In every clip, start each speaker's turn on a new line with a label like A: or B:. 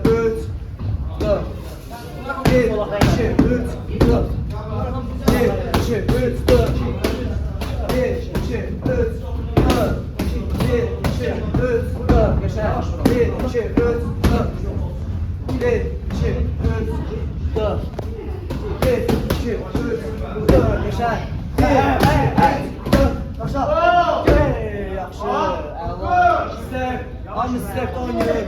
A: 3, 4. 1, 2, 3, 4. 1, 2, 3, 4. 1, 2, 3, 4. 1, 2, 3, 4. Yaşa. 1, 2, 3, 4. 1, 2, 3, 4. 1, 2, 3, 4. Yaşa. 1, 2, 3, 4. Başla. Yaxşı. Əla. Step. Hamı step oynayır.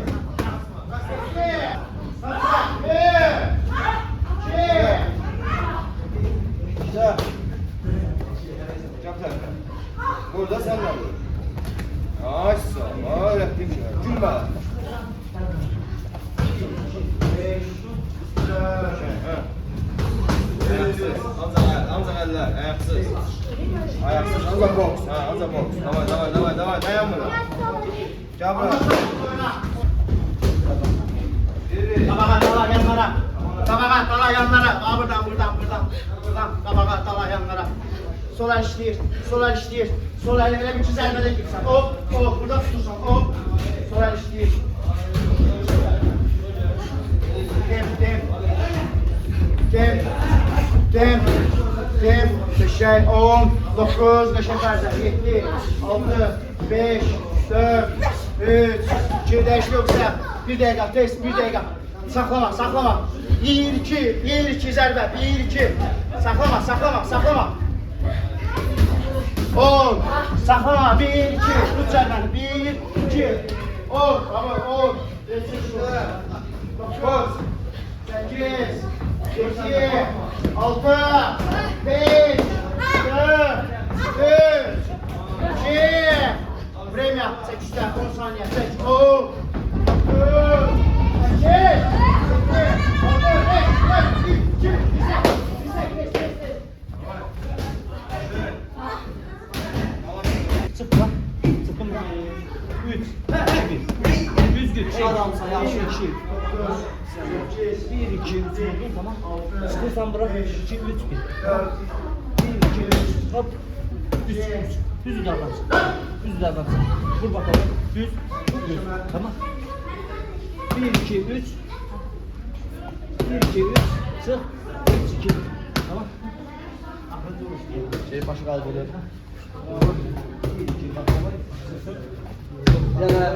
B: Burada sen ne yapıyorsun? Ay sağ ol, öğrettiğim şey. Gülme. Ancak eller, ayaksız. Ayaksız, ancak boks. Ancak boks. Davay, dayan buna. Gel buraya.
C: Tabağa yanlara. Tabağa yanlara. Buradan. Tabağa yanlara. Sol el işleyir. Sol eline bir çizelmede girsen. Hop. Burada tutursan. Hop. Sol el işleyir. Dem. 5, 10, 9, 5 fazla. 7, 6, 5, 4, 3, 2, değiş yoksa. Bir dakika, test, bir dakika. Saklama. 1, 2, zərbə. 1, 2. Saklama. 10. Saklama. 1, 2. Tut zərbəni. 1, 2. 10. Tamam, 10. 9. 8. 7. 6. 5. 4. 3. 2. Время. 8 10 saniye. 8. 10.
A: Adamsan yaxşı 1, 2, 3, tamam. Sıkırsan bırak 2, 3, 1. 1, 2, 3, hop. Düz davransın. Vur bakalım. Düz. Tamam. 1, 2, 3. 1, 2, 3. Sık. 3, 2. Tamam. Başı kaldırıyor. 1, 2, bakalım. Gel.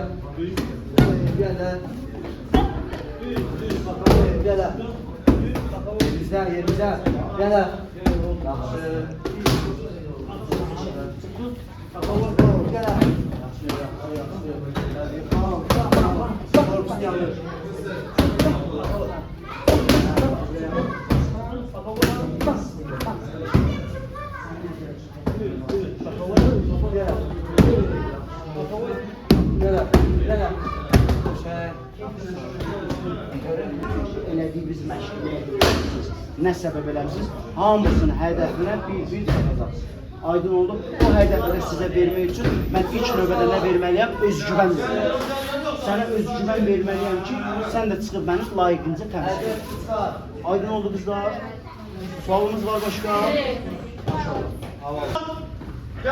A: Gel. Düz bakalım. Gel. Bizden yerimizden. Gel. Yaxşı. Bakalım. Gel. Korkusu yanıyor.
C: Elədiyiniz məşqini nə səbəb eləmişsiniz? Hamısının hədəfinə bir çatacaqsınız. Aydın oldu. O hədəfləri sizə vermək üçün mən ilk növbədə nə verməliyəm? Özgüvən verməliyəm. Sənə özgüvən verməliyəm ki, sən də çıxıb məni layiqincə təmsil et. Aydın oldu qızlar? Sualınız var başqa?